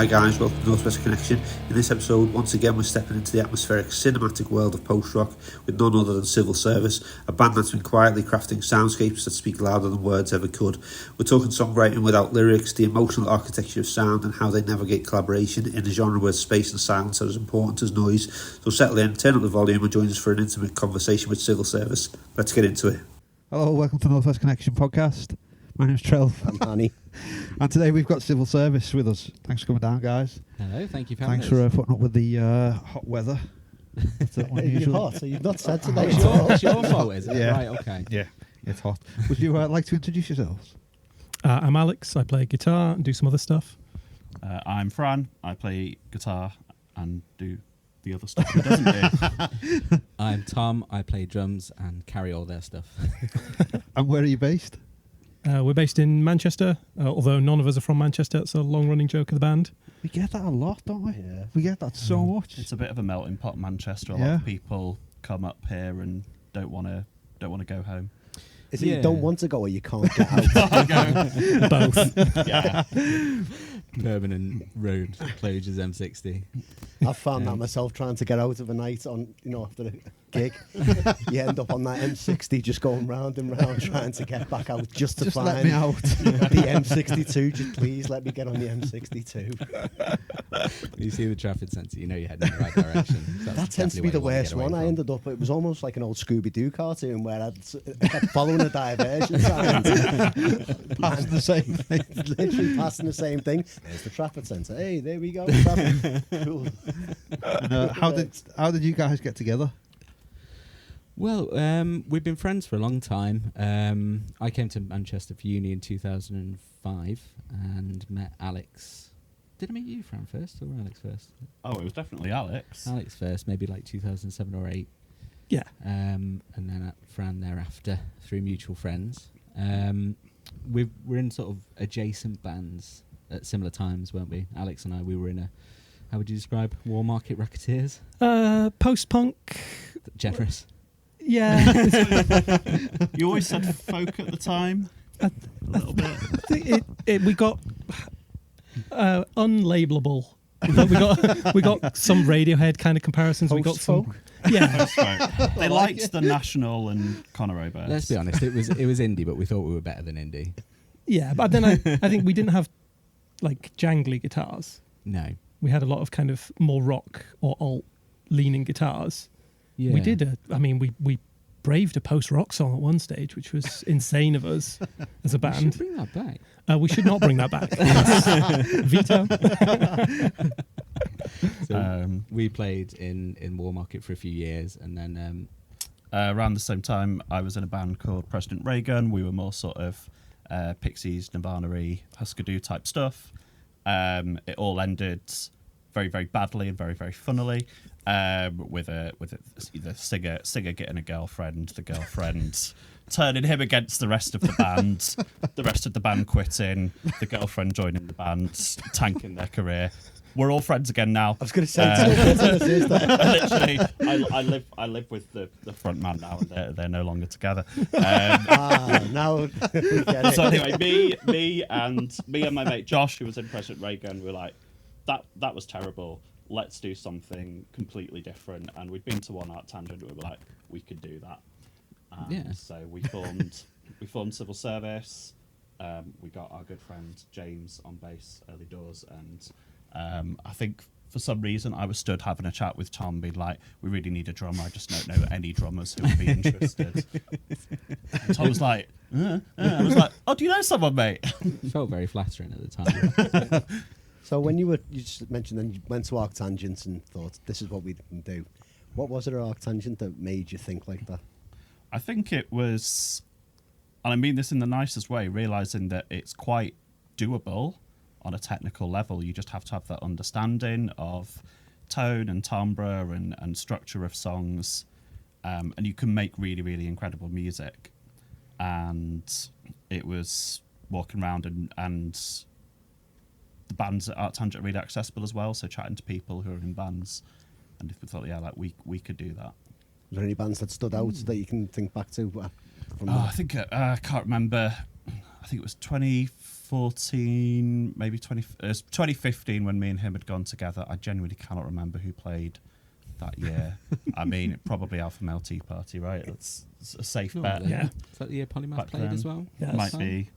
Hi guys, welcome to Northwest Connection. In this episode, once again we're stepping into the atmospheric cinematic world of post-rock with none other than Civil Service, a band that's been quietly crafting soundscapes that speak louder than words ever could. We're talking songwriting without lyrics, the emotional architecture of sound and how they navigate collaboration in a genre where space and silence are as important as noise. So settle in, turn up the volume and join us for an intimate conversation with Civil Service. Let's get into it. Hello, welcome to Northwest Connection podcast. My name's Trell. I'm Hanny. And today we've got Civil Service with us. Thanks for coming down, guys. Hello, thank you for having us. Thanks for putting up with the hot weather. You're hot, so you've not said today. It's your fault, is it? Yeah. Right, okay. Yeah, it's hot. Would you like to introduce yourselves? I'm Alex. I play guitar and do some other stuff. I'm Fran. I play guitar and do the other stuff he doesn't do. I'm Tom. I play drums and carry all their stuff. And where are you based? We're based in Manchester, although none of us are from Manchester. It's a long-running joke of the band. We get that a lot, don't we? Yeah. We get that so much. It's a bit of a melting pot, Manchester. A lot of people come up here and don't want to go home. Is it you don't want to go or you can't get out? Both. Yeah. Permanent road closures M60. I've found that myself trying to get out of a night on, after a gig. You end up on that M60 just going round and round trying to get back out just to find let me out. the M62. Just please let me get on the M62. You see the traffic sensor, you know you're heading in the right direction. So That tends to be the worst one. I ended up, it was almost like an old Scooby-Doo cartoon where I kept following a diversion sign. Passing the same thing. Literally passing the same thing. There's the traffic centre. Hey, there we go. Traffic. Cool. And, how did you guys get together? Well, we've been friends for a long time. I came to Manchester for uni in 2005 and met Alex. Did I meet you, Fran, first or Alex first? Oh, it was definitely Alex. Alex first, maybe like 2007 or 8. Yeah. And then Fran thereafter through mutual friends. We're in sort of adjacent bands at similar times, weren't we? Alex and I, we were in a, how would you describe War Market Racketeers? Post-punk. Generous. Yeah. You always said folk at the time. A little bit. We got unlabelable. We got some Radiohead kind of comparisons. We got some. Yeah. They liked the National and Conor Oberst. Let's be honest, it was indie, but we thought we were better than indie. Yeah, but then I think we didn't have like jangly guitars. No. We had a lot of kind of more rock or alt leaning guitars. Yeah. We did we braved a post-rock song at one stage, which was insane of us as a We band. should bring that back. We should not bring that back. Veto. So we played in War Market for a few years, and then around the same time, I was in a band called President Reagan. We were more sort of Pixies, Nirvana-y, Husker Du type stuff. It all ended very, very badly and very, very funnily. With the singer getting a girlfriend, the girlfriend turning him against the rest of the band, the rest of the band quitting, the girlfriend joining the band, tanking their career. We're all friends again now. I was going to say, literally, I live with the front man now, and they're no longer together. now we get it. So anyway, me and my mate Josh, who was in President Reagan, we were like, that was terrible. Let's do something completely different. And we'd been to One Art Tangent. We were like, we could do that. Yeah. So we formed Civil Service. We got our good friend James on bass early doors, and I think for some reason I was stood having a chat with Tom, being like, we really need a drummer. I just don't know any drummers who would be interested. And Tom was like, I was like, oh, do you know someone, mate? it felt very flattering at the time. So when you just mentioned then you went to Arctangent and thought, this is what we can do. What was it at Arctangent that made you think like that? I think it was, and I mean this in the nicest way, realising that it's quite doable on a technical level. You just have to have that understanding of tone and timbre and structure of songs, and you can make really, really incredible music. And it was walking around and the bands at Arctangent are really accessible as well, so chatting to people who are in bands, and if we thought, we could do that. Was there any bands that stood out that you can think back to? I think I can't remember. I think it was 2014, maybe 2015 when me and him had gone together. I genuinely cannot remember who played that year. I mean, probably Alpha Male Tea Party, right? That's a safe bet. Yeah. Is that the year Polymath Back played then. as well? Yeah, Might be.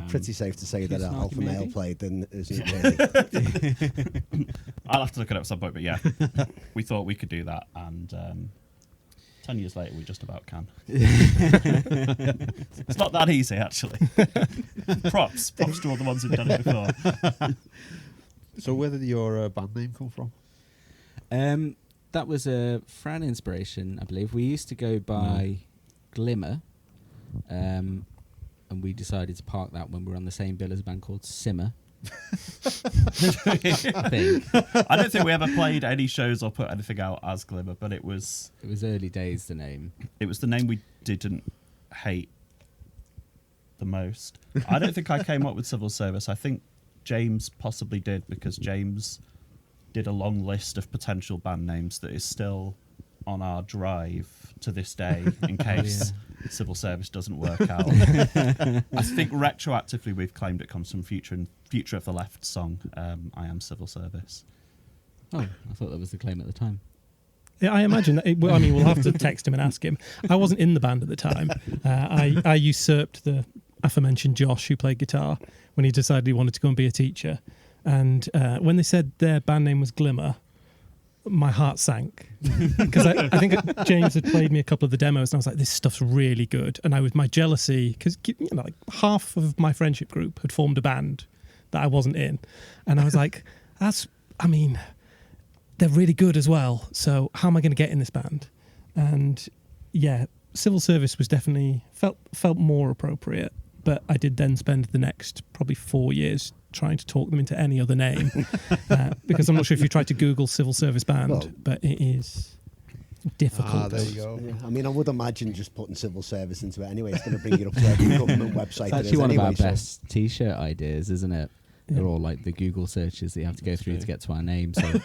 Pretty safe to say that Kiss Alpha Marky Male maybe? played, then isn't it really? I'll have to look it up at some point, but yeah, we thought we could do that, and 10 years later, we just about can. It's not that easy, actually. Props to all the ones who've done it before. So where did your band name come from? That was a Fran inspiration, I believe. We used to go by Glimmer, and we decided to park that when we were on the same bill as a band called Simmer. I think. I don't think we ever played any shows or put anything out as Glimmer, but it was early days, the name. it was the name we didn't hate the most. I don't think I came up with Civil Service. I think James possibly did, because James did a long list of potential band names that is still on our drive to this day in case Civil Service doesn't work out. I think retroactively we've claimed it comes from Future of the Left song, I Am Civil Service. Oh, I thought that was the claim at the time. Yeah, I imagine that. We'll have to text him and ask him. I wasn't in the band at the time. I usurped the aforementioned Josh, who played guitar, when he decided he wanted to go and be a teacher. And when they said their band name was Glimmer, my heart sank, because I think James had played me a couple of the demos, and I was like, "This stuff's really good." And my jealousy, because like half of my friendship group had formed a band that I wasn't in, and I was like, they're really good as well. So how am I going to get in this band? And yeah, Civil Service was definitely felt more appropriate. But I did then spend the next probably 4 years trying to talk them into any other name, because I'm not sure if you tried to Google Civil Service Band, but it is difficult. There you go. Yeah, I would imagine just putting Civil Service into it anyway. It's going to bring it up to every government website. It's there actually is one anyway, of our so- best T-shirt ideas, isn't it? They're all like the Google searches that you have to go through to get to our name. So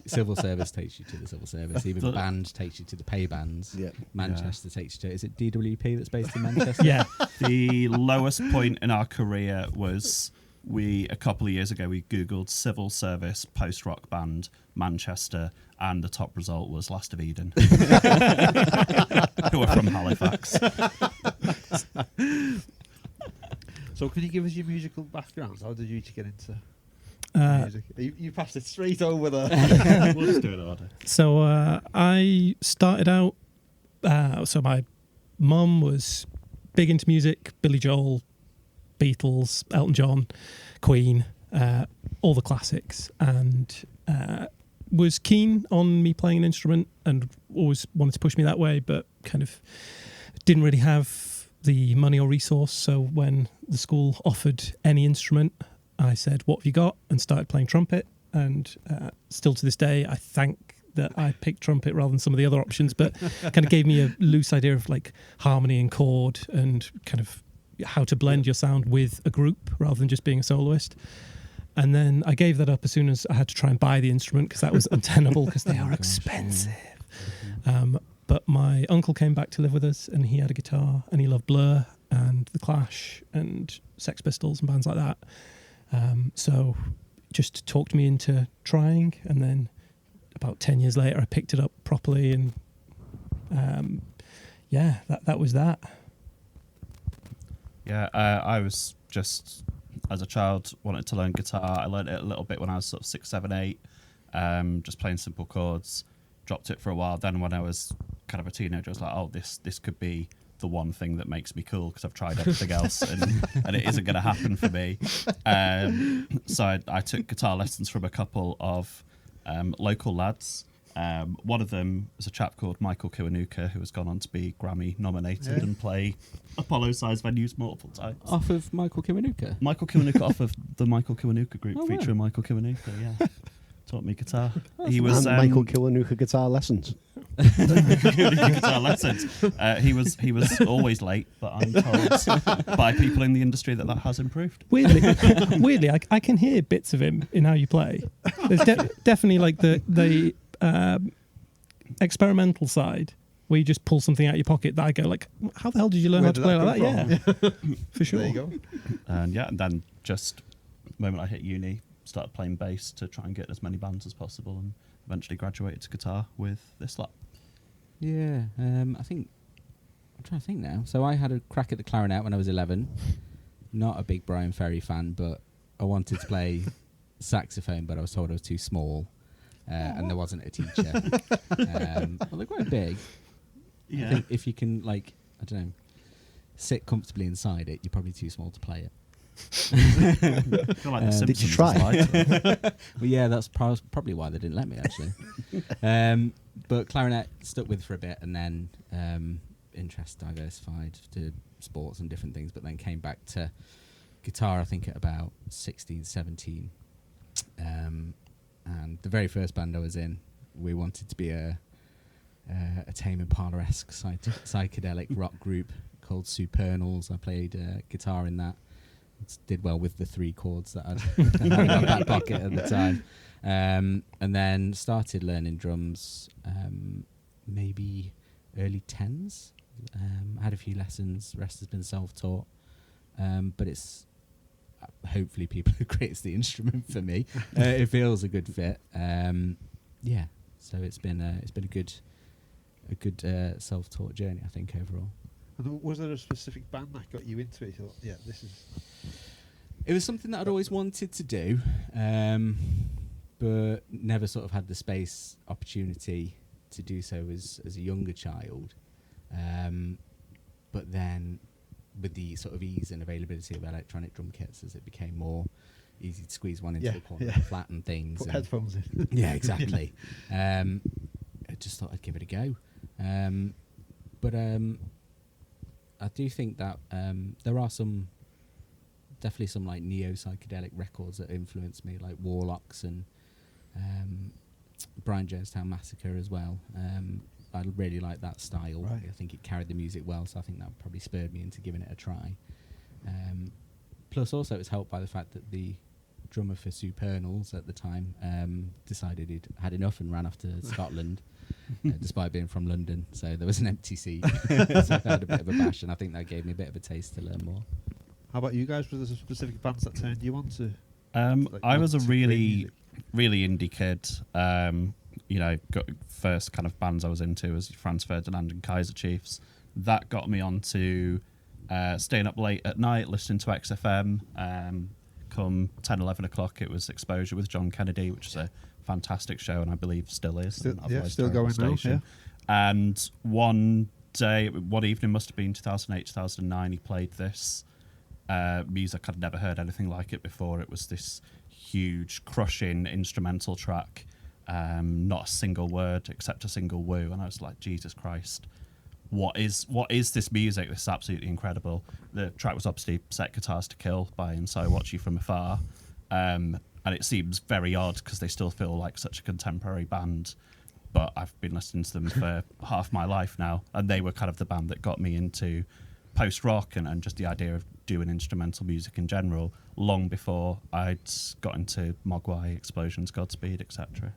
Civil Service takes you to the Civil Service. Even Band takes you to the pay bands. Yeah. Manchester takes you to... Is it DWP that's based in Manchester? Yeah. The lowest point in our career was a couple of years ago, we Googled Civil Service post-rock band Manchester, and the top result was Last of Eden, who are from Halifax. So can you give us your musical backgrounds? How did you get into music? You passed it straight over there. We'll just do it in order. So I started out. So my mum was big into music: Billy Joel, Beatles, Elton John, Queen, all the classics, and was keen on me playing an instrument, and always wanted to push me that way, but kind of didn't really have the money or resource. So when the school offered any instrument, I said, "What have you got?" and started playing trumpet. And still to this day, I thank that I picked trumpet rather than some of the other options, but kind of gave me a loose idea of like harmony and chord and kind of how to blend your sound with a group rather than just being a soloist. And then I gave that up as soon as I had to try and buy the instrument, because that was untenable, because they are expensive. But my uncle came back to live with us, and he had a guitar, and he loved Blur and The Clash and Sex Pistols and bands like that. So just talked me into trying, and then about 10 years later I picked it up properly, and that was that. Yeah, I was just, as a child, wanted to learn guitar. I learned it a little bit when I was sort of 6, 7, 8, just playing simple chords. Dropped it for a while. Then when I was kind of a teenager, I was like, oh, this could be the one thing that makes me cool, because I've tried everything else and it isn't going to happen for me. So I took guitar lessons from a couple of local lads. One of them is a chap called Michael Kiwanuka, who has gone on to be Grammy nominated and play Apollo-sized venues multiple times. Off of Michael Kiwanuka? Michael Kiwanuka off of the Michael Kiwanuka group, Oh, featuring wow. Michael Kiwanuka, yeah. Taught me guitar. He was and Michael Kiwanuka guitar lessons. guitar lessons. He was always late, but I'm told by people in the industry that has improved. Weirdly, I can hear bits of him in how you play. There's definitely like the experimental side where you just pull something out of your pocket that I go like, how the hell did you learn Where how to did play that like that? come Yeah, for sure. There you go. And then just the moment I hit uni, started playing bass to try and get as many bands as possible, and eventually graduated to guitar with this lot. Yeah, I think I'm trying to think now. So I had a crack at the clarinet when I was 11. Not a big Brian Ferry fan, but I wanted to play saxophone, but I was told I was too small, and there wasn't a teacher. Well, they're quite big. Yeah. I think if you can, like, I don't know, sit comfortably inside it, you're probably too small to play it. I feel like the Did you Simpsons try? was like- Well, yeah, that's probably why they didn't let me, actually. But clarinet stuck with for a bit, and then interest diversified to sports and different things, but then came back to guitar, I think, at about 16, 17. And the very first band I was in, we wanted to be a Tame Impala-esque psychedelic rock group called Supernals. I played guitar in that. Did well with the 3 chords that I'd had in my back pocket at the time. And then started learning drums maybe early 10s. Had a few lessons, rest has been self-taught. But it's hopefully people agree it's the instrument for me. It feels a good fit. Yeah, so it's been a good self-taught journey, I think, overall. And was there a specific band that got you into it? You thought, yeah, this is... It was something that I'd always wanted to do, but never sort of had the space, opportunity to do so as a younger child. But then with the sort of ease and availability of electronic drum kits, as it became more easy to squeeze one into the corner and flatten things. Put and headphones in. yeah, exactly. I just thought I'd give it a go. But I do think that there are definitely some like neo-psychedelic records that influenced me, like Warlocks and Brian Jonestown Massacre as well. I really like that style. Right. I think it carried the music well, so I think that probably spurred me into giving it a try. Plus, also, it was helped by the fact that the drummer for Supernals at the time decided he'd had enough and ran off to Scotland, despite being from London. So there was an empty seat. So I had a bit of a bash, and I think that gave me a bit of a taste to learn more. How about you guys? Was there some specific bands that turned you on to? I was a to play really, music? really indie kid. First kind of bands I was into was Franz Ferdinand and Kaiser Chiefs. That got me onto staying up late at night, listening to XFM. Come 10, 11 o'clock, it was Exposure with John Kennedy, which is a fantastic show, and I believe still is. Still, and yeah, otherwise still terrible going now, station. And one evening, must have been 2008, 2009, he played this music. I'd never heard anything like it before. It was this huge, crushing instrumental track. Not a single word except a single woo, and I was like, Jesus Christ, what is this music? This is absolutely incredible. The track was obviously Set Guitars to Kill by And So I Watch You From Afar, and it seems very odd because they still feel like such a contemporary band, but I've been listening to them for half my life now, and they were kind of the band that got me into post-rock and just the idea of doing instrumental music in general long before I'd got into Mogwai, Explosions, Godspeed, etc.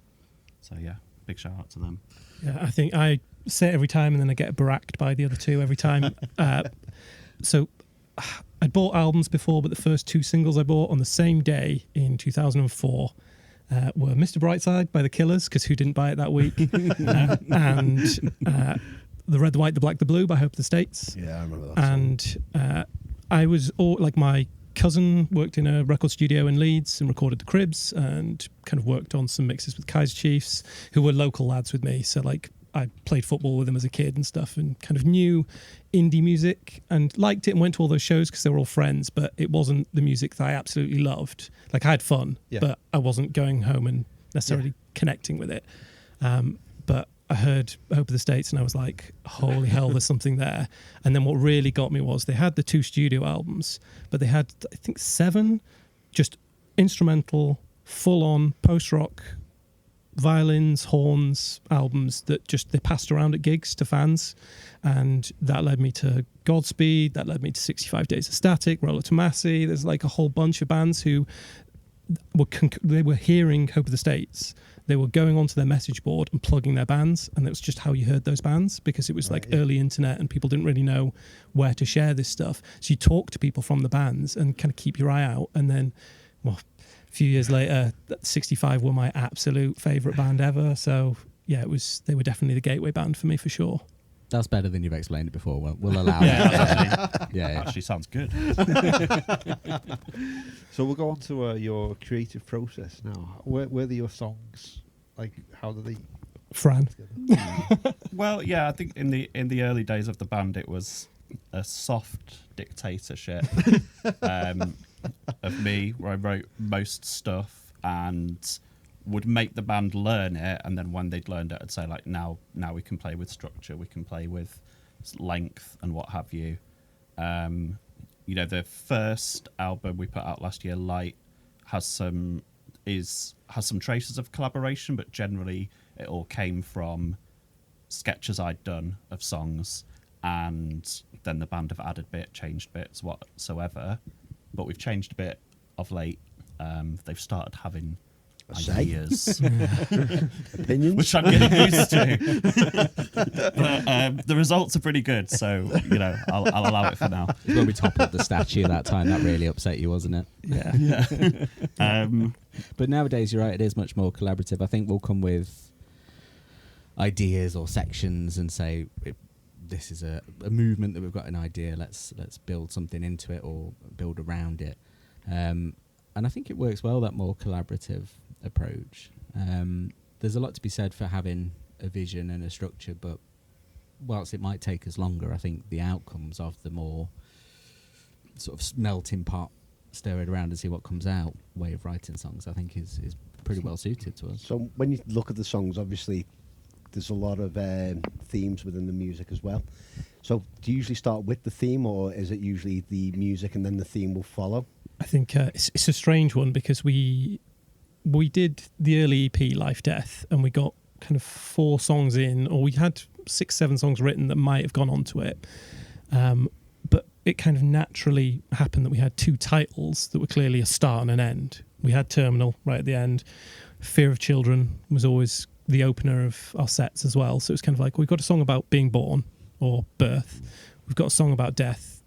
So yeah, big shout out to them. Yeah, I think I say it every time and then I get baracked by the other two every time. So I'd bought albums before, but the first 2 singles I bought on the same day in 2004 were Mr. Brightside by The Killers, because who didn't buy it that week? And The Red, the White, the Black, the Blue by Hope of the States. Yeah, I remember that. And I was my cousin worked in a record studio in Leeds and recorded the Cribs and kind of worked on some mixes with Kaiser Chiefs, who were local lads with me. So like I played football with them as a kid and stuff, and kind of knew indie music and liked it and went to all those shows because they were all friends, but it wasn't the music that I absolutely loved. Like I had fun, but I wasn't going home and necessarily connecting with it. But I heard Hope of the States and I was like, holy hell, there's something there. And then what really got me was they had the 2 studio albums, but they had, I think, 7 just instrumental, full-on post-rock, violins, horns albums that just they passed around at gigs to fans. And that led me to Godspeed, that led me to 65 Days of Static, Rollo Tomasi. There's like a whole bunch of bands who they were hearing Hope of the States they were going onto their message board and plugging their bands, and that was just how you heard those bands, because it was early internet and people didn't really know where to share this stuff. So you talk to people from the bands and kind of keep your eye out, and then, well, a few years later, 65 were my absolute favourite band ever. So yeah, they were definitely the gateway band for me for sure. That's better than you've explained it before. We'll allow it. Actually sounds good. So we'll go on to your creative process now. Where are your songs? Like, how do they? Fran. Well, yeah, I think in the early days of the band, it was a soft dictatorship of me, where I wrote most stuff and would make the band learn it, and then when they'd learned it, I'd say, like, now we can play with structure, we can play with length and what have you. The first album we put out last year, Light, has some traces of collaboration, but generally it all came from sketches I'd done of songs, and then the band have added changed bits whatsoever. But we've changed a bit of late. They've started having ideas, Opinions, which I'm getting used to. But the results are pretty good, so I'll allow it for now. It's when we toppled the statue that time, that really upset you, wasn't it? Yeah. But nowadays, you're right, it is much more collaborative. I think we'll come with ideas or sections and say, this is a movement that we've got an idea, let's build something into it or build around it. And I think it works well, that more collaborative approach. There's a lot to be said for having a vision and a structure, but whilst it might take us longer, I think the outcomes of the more sort of melting pot, stir it around and see what comes out way of writing songs, I think is pretty well suited to us. So when you look at the songs, obviously there's a lot of themes within the music as well. So do you usually start with the theme, or is it usually the music and then the theme will follow? I think it's a strange one, because we did the early EP Life Death, and we got kind of 4 songs in, or we had 6-7 songs written that might have gone onto it, but it kind of naturally happened that we had 2 titles that were clearly a start and an end. We had Terminal right at the end. Fear of Children was always the opener of our sets as well, so it was kind of like, we've got a song about being born or birth, we've got a song about death.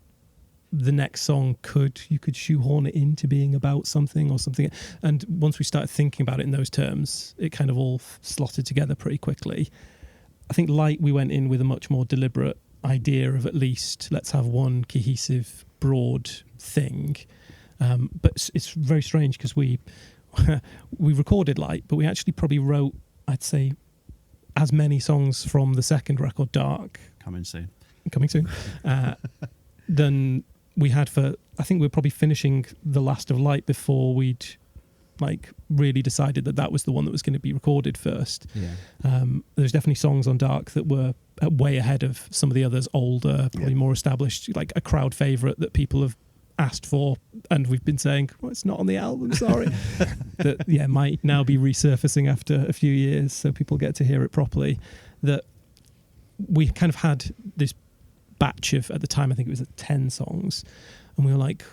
The next song you could shoehorn it into being about something or something. And once we started thinking about it in those terms, it kind of all slotted together pretty quickly. I think Light, we went in with a much more deliberate idea of, at least let's have one cohesive, broad thing. But it's very strange, because we recorded Light, but we actually probably wrote, I'd say, as many songs from the second record, Dark, coming soon, than we had for, I think we were probably finishing the last of Light before we'd really decided that was the one that was going to be recorded first. There's definitely songs on Dark that were way ahead of some of the others, older, probably more established, like a crowd favourite that people have asked for, and we've been saying, well, it's not on the album, sorry. That might now be resurfacing after a few years, so people get to hear it properly. That we kind of had this batch of, at the time I think it was 10 songs, and we were like,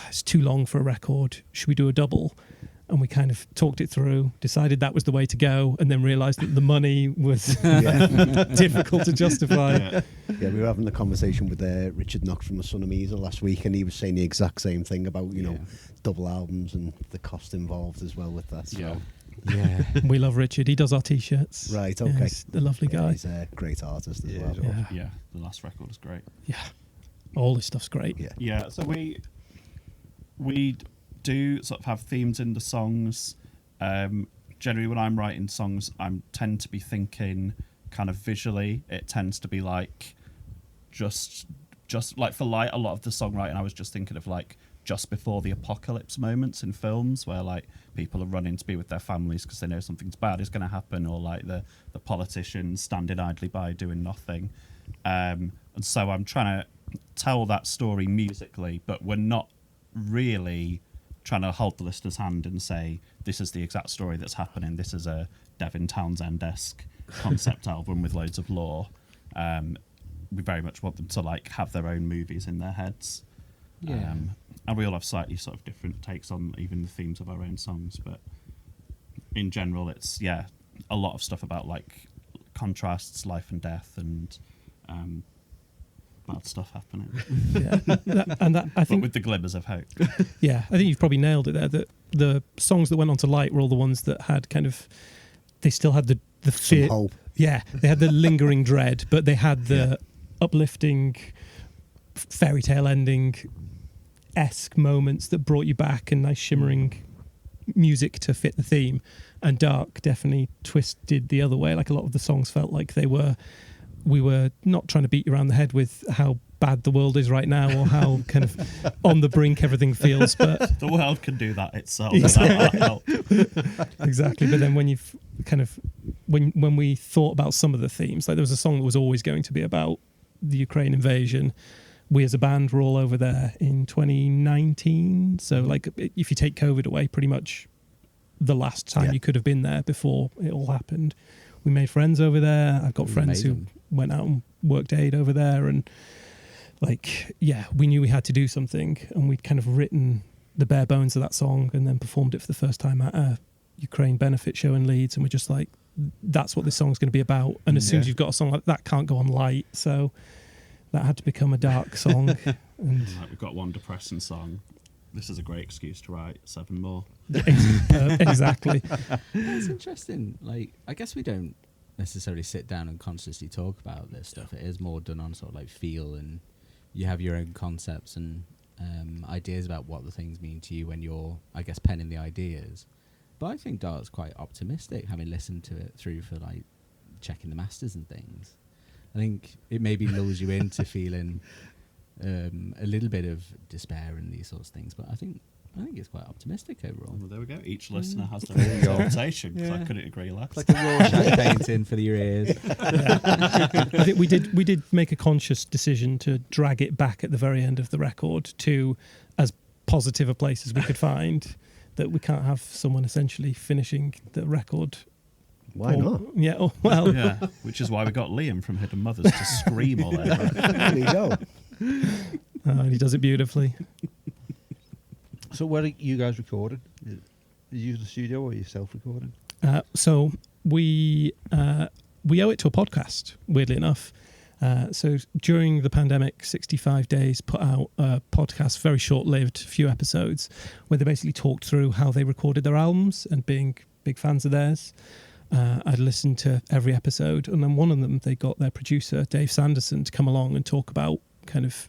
it's too long for a record, should we do a double? And we kind of talked it through, decided that was the way to go, and then realised that the money was difficult to justify. We were having the conversation with Richard Knox from the Son of Measle last week, and he was saying the exact same thing about double albums and the cost involved as well with that. So. We love Richard. He does our t-shirts. Right, okay. He's a lovely guy. He's a great artist as well. Yeah, the last record is great. Yeah, all this stuff's great. Yeah, so we do sort of have themes in the songs. Generally, when I'm writing songs, I tend to be thinking kind of visually. It tends to be like just like for Light, a lot of the songwriting, I was just thinking of like just before the apocalypse moments in films where like people are running to be with their families because they know something's bad is going to happen, or like the politicians standing idly by doing nothing. And so I'm trying to tell that story musically, but we're not really trying to hold the listener's hand and say, this is the exact story that's happening. This is a Devin Townsend-esque concept album with loads of lore. We very much want them to like have their own movies in their heads. And we all have slightly sort of different takes on even the themes of our own songs, but in general, it's a lot of stuff about like contrasts, life and death, and bad stuff happening. I think with the glimmers of hope. Yeah, I think you've probably nailed it there. That the songs that went on to Light were all the ones that had kind of, they still had the fear. Some hope. Yeah, they had the lingering dread, but they had the uplifting fairy tale ending-esque moments that brought you back, and nice shimmering music to fit the theme. And Dark definitely twisted the other way. Like, a lot of the songs felt like we were not trying to beat you around the head with how bad the world is right now, or how kind of on the brink everything feels, but the world can do that itself without our help. Exactly. But then when you've kind of when we thought about some of the themes, like there was a song that was always going to be about the Ukraine invasion. We as a band were all over there in 2019, so like if you take COVID away, pretty much the last time you could have been there before it all happened. We made friends over there. I've got friends who went out and worked aid over there, and we knew we had to do something, and we'd kind of written the bare bones of that song and then performed it for the first time at a Ukraine benefit show in Leeds, and we're just like, that's what this song's going to be about. And as soon as you've got a song like that, can't go on Light, so that had to become a dark song. And we've got one depressing song. This is a great excuse to write 7 more. Exactly. It's interesting. Like, I guess we don't necessarily sit down and consciously talk about this stuff. It is more done on sort of like feel, and you have your own concepts and ideas about what the things mean to you when you're, I guess, penning the ideas. But I think Dart's quite optimistic, having listened to it through for like checking the masters and things. I think it maybe lulls you into feeling a little bit of despair and these sorts of things, but I think it's quite optimistic overall. Well, there we go. Each listener has their own interpretation, because I couldn't agree less. It's like a Rorschach painting for your ears. I think we did make a conscious decision to drag it back at the very end of the record to as positive a place as we could find, that we can't have someone essentially finishing the record. Why not? Yeah, well. Yeah, which is why we got Liam from Hidden Mothers to scream all over it. There you go. And he does it beautifully. So where are you guys recording? Are you use the studio or are you self-recording? So we owe it to a podcast, weirdly enough. So during the pandemic, 65 Days put out a podcast, very short-lived, few episodes, where they basically talked through how they recorded their albums, and being big fans of theirs, I'd listened to every episode, and then one of them, they got their producer, Dave Sanderson, to come along and talk about kind of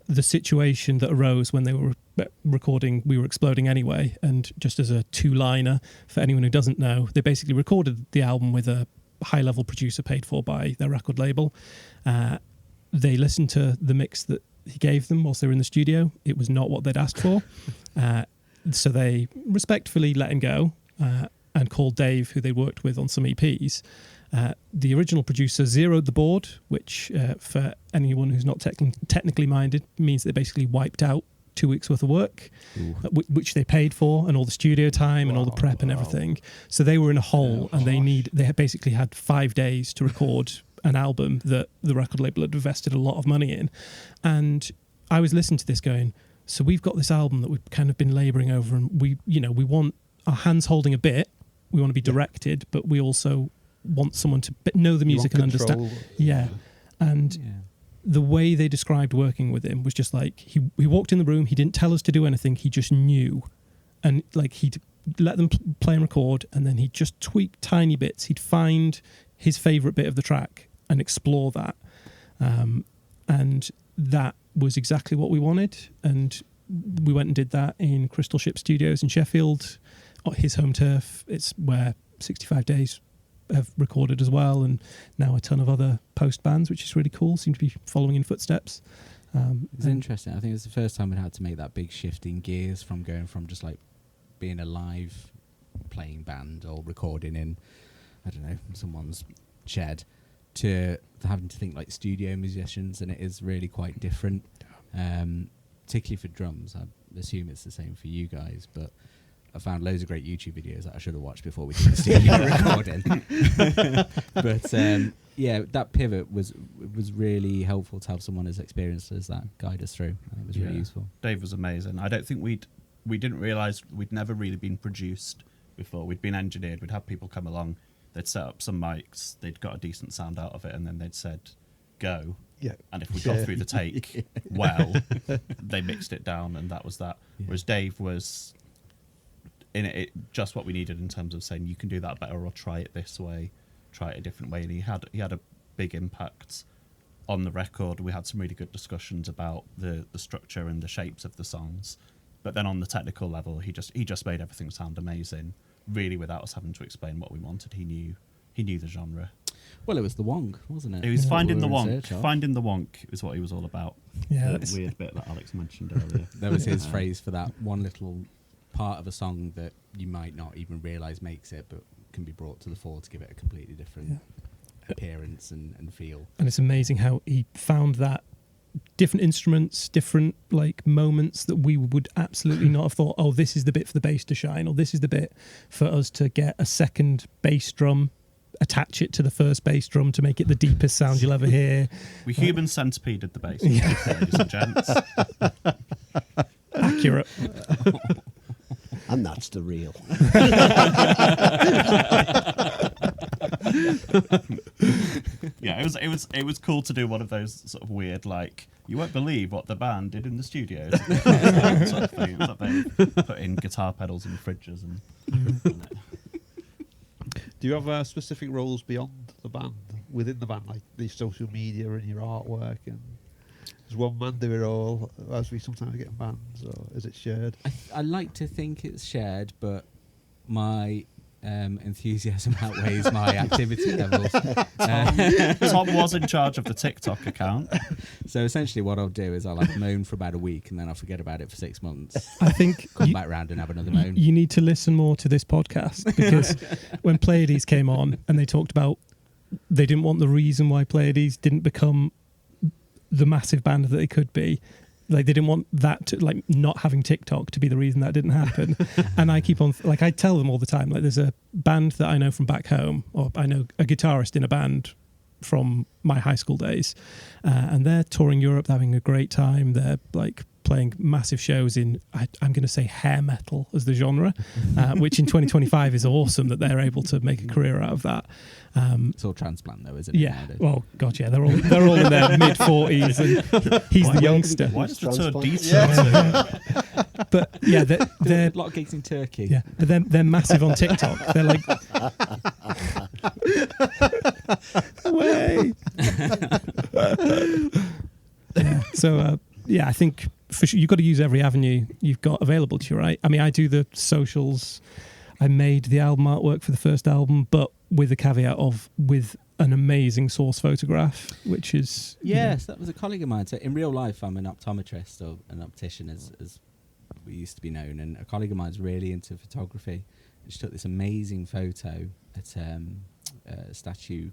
the situation that arose when they were recording We Were Exploding Anyway. And just as a two-liner, for anyone who doesn't know, they basically recorded the album with a high-level producer paid for by their record label. They listened to the mix that he gave them whilst they were in the studio. It was not what they'd asked for. So they respectfully let him go and called Dave, who they worked with on some EPs. The original producer zeroed the board, which for anyone who's not technically minded means they basically wiped out 2 weeks worth of work, which they paid for, and all the studio time and all the prep and everything. So they were in a hole, and they had basically had 5 days to record an album that the record label had invested a lot of money in. And I was listening to this going, so we've got this album that we've kind of been labouring over, and we want our hands holding a bit. We want to be directed, but we also want someone to know the music and understand. Yeah. And the way they described working with him was just like, he walked in the room, he didn't tell us to do anything, he just knew. And like, he'd let them play and record, and then he'd just tweak tiny bits. He'd find his favourite bit of the track and explore that. And that was exactly what we wanted. And we went and did that in Crystal Ship Studios in Sheffield, his home turf. It's where 65 Days have recorded as well, and now a ton of other post bands, which is really cool, seem to be following in footsteps. It's interesting. I think it's the first time we had to make that big shift in gears from going from just like being a live playing band or recording in, I don't know, someone's shed, to having to think like studio musicians, and it is really quite different, particularly for drums. I assume it's the same for you guys, but I found loads of great YouTube videos that I should have watched before we did the studio recording. But yeah, that pivot was really helpful to have someone as experienced as that guide us through. I think it was really useful. Dave was amazing. I don't think we didn't realise we'd never really been produced before. We'd been engineered. We'd have people come along. They'd set up some mics. They'd got a decent sound out of it, and then they'd said, "Go." Yeah. And if we got through the take well, they mixed it down, and that was that. Yeah. Whereas Dave was in it just what we needed in terms of saying, you can do that better, or try it this way, try it a different way. And he had a big impact on the record. We had some really good discussions about the structure and the shapes of the songs. But then on the technical level, he just made everything sound amazing, really, without us having to explain what we wanted. He knew the genre. Well, it was the wonk, wasn't it? It was finding the We were in wonk. search of. Finding the wonk is what he was all about. Yeah, The that's, weird bit that Alex mentioned earlier. That was his phrase for that one little part of a song that you might not even realise makes it, but can be brought to the fore to give it a completely different appearance and feel. and it's amazing how he found that different instruments, different like moments that we would absolutely not have thought, oh, this is the bit for the bass to shine, or this is the bit for us to get a second bass drum, attach it to the first bass drum to make it the deepest sound you'll ever hear. We human centipeded the bass, ladies and gents. Accurate. And that's the real. Yeah, it was cool to do one of those sort of weird, like, you won't believe what the band did in the studio sort of thing. It's like they put in guitar pedals and fridges and Do you have specific roles beyond the band, within the band, like the social media and your artwork? And does one man do it all, as we sometimes get in bands, or is it shared? I like to think it's shared, but my enthusiasm outweighs my activity levels. Tom was in charge of the TikTok account. So essentially what I'll do is I'll have moan for about a week and then I'll forget about it for 6 months. I think Come back round and have another moan. you need to listen more to this podcast, because when Pleiades came on and they talked about they didn't want the reason why Pleiades didn't become the massive band that they could be. Like they didn't want that to, like, not having TikTok to be the reason that didn't happen. And I keep on, like, I tell them all the time, like, there's a band that I know from back home, or I know a guitarist in a band from my high school days, and they're touring Europe, they're having a great time. They're like playing massive shows in, I'm going to say hair metal as the genre, which in 2025 is awesome that they're able to make a career out of that. It's all transplant though, isn't it? Yeah, nowadays? well, God, yeah, they're all in their mid 40s, and he's the youngster. Why does the tour Transplant. detail? But yeah, they're a lot of gigs in Turkey. yeah, but they're massive on TikTok. They're like, way. Yeah, so yeah, I think for sure you've got to use every avenue you've got available to you, right? I mean, I do the socials. I made the album artwork for the first album, but with the caveat of with an amazing source photograph, which is Yes, that was a colleague of mine. So in real life, I'm an optometrist, or an optician, as we used to be known. And a colleague of mine's really into photography. She took this amazing photo at a statue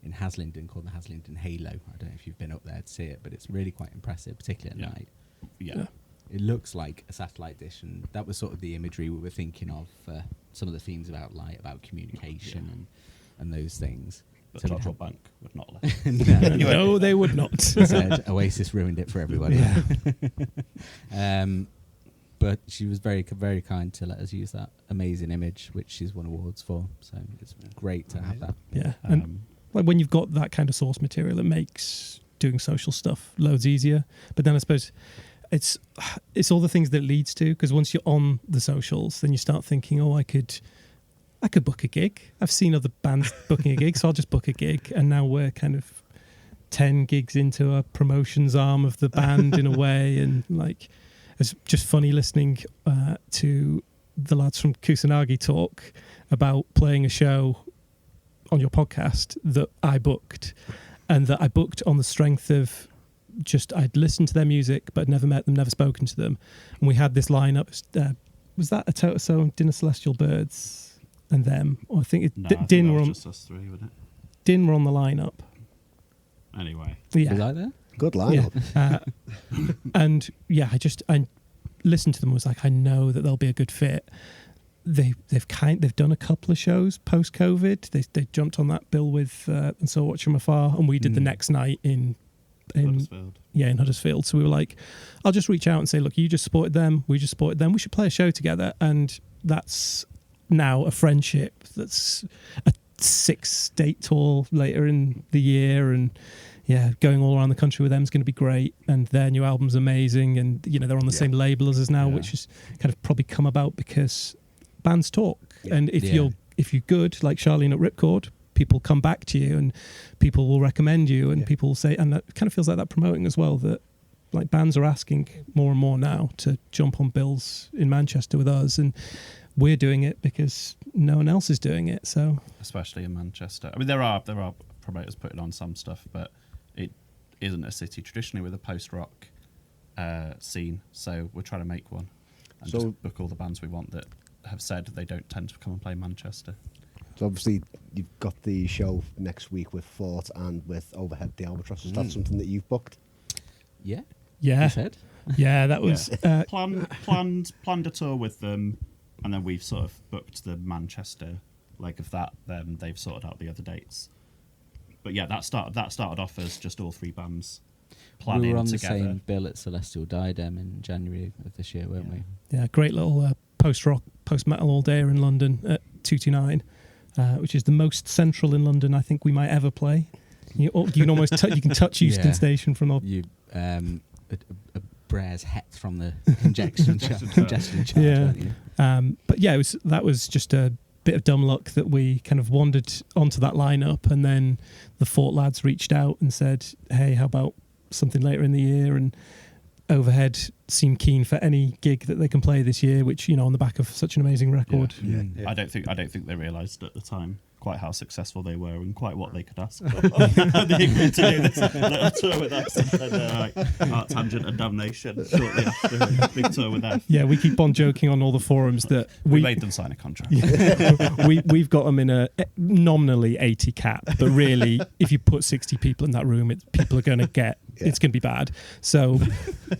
in Haslingden called the Haslingden Halo. I don't know if you've been up there to see it, but it's really quite impressive, particularly at night. Yeah. It looks like a satellite dish, and that was sort of the imagery we were thinking of for some of the themes about light, about communication and those things. But So Jodrell Bank would not let. no, they would not. said Oasis ruined it for everybody. But she was very, very kind to let us use that amazing image, which she's won awards for. So it's great to have that. Yeah, and like when you've got that kind of source material, it makes doing social stuff loads easier. But then I suppose it's all the things that it leads to, because once you're on the socials, then you start thinking, oh, I could book a gig. I've seen other bands booking a gig, so I'll just book a gig. And now we're kind of 10 gigs into a promotions arm of the band in a way, and like it's just funny listening to the lads from Kusanagi talk about playing a show on your podcast that I booked, and that I booked on the strength of just I'd listened to their music but never met them, never spoken to them, and we had this lineup. Was that a Toto So, Dinner Celestial Birds, and them? Or I think Din were on. Just us three, wouldn't it? Din were on the lineup. Anyway. Yeah. Was I there? Good lineup. Yeah. And yeah, I listened to them and was like, I know that they'll be a good fit. They've done a couple of shows post COVID. They jumped on that bill with And So Watch From Afar, and we did the next night in Huddersfield. Yeah, in Huddersfield. So we were like, I'll just reach out and say, look, you just supported them, we just supported them. We should play a show together, and that's now a friendship that's a 6-date tour later in the year, and going all around the country with them is going to be great. And their new album's amazing, and they're on the same label as us now, which has kind of probably come about because bands talk. And if you're good, like Charlene at Ripcord, people come back to you and people will recommend you, and people will say, and that kind of feels like that promoting as well, that like bands are asking more and more now to jump on bills in Manchester with us, and we're doing it because no one else is doing it. So especially in Manchester, I mean, there are promoters putting on some stuff, but it isn't a city traditionally with a post-rock scene, so we're trying to make one and just book all the bands we want that have said they don't tend to come and play Manchester. So obviously you've got the show next week with Fort and with Overhead the Albatross. Is that something that you've booked? Yeah. You said? Yeah, that was planned a tour with them, and then we've sort of booked the Manchester leg of that. Then they've sorted out the other dates. But yeah, that started off as just all 3 bands planning together. We were on the same bill at Celestial Diadem in January of this year, weren't we? Yeah, great little post-rock, post-metal all day in London at 229, which is the most central in London I think we might ever play. You can almost you can touch Euston Station from a Brare's het from the congestion charge. But yeah, that was just a bit of dumb luck that we kind of wandered onto that lineup, and then the Fort lads reached out and said, hey, how about something later in the year? And Overhead seem keen for any gig that they can play this year, which on the back of such an amazing record. I don't think they realised at the time quite how successful they were and quite what they could ask for. They agreed to do this little tour with us, and then Art Tangent and Damnation shortly after a big tour with them. Yeah, we keep on joking on all the forums that we made them sign a contract. We've got them in a nominally 80 cap, but really, if you put 60 people in that room, people are going to get. It's going to be bad. So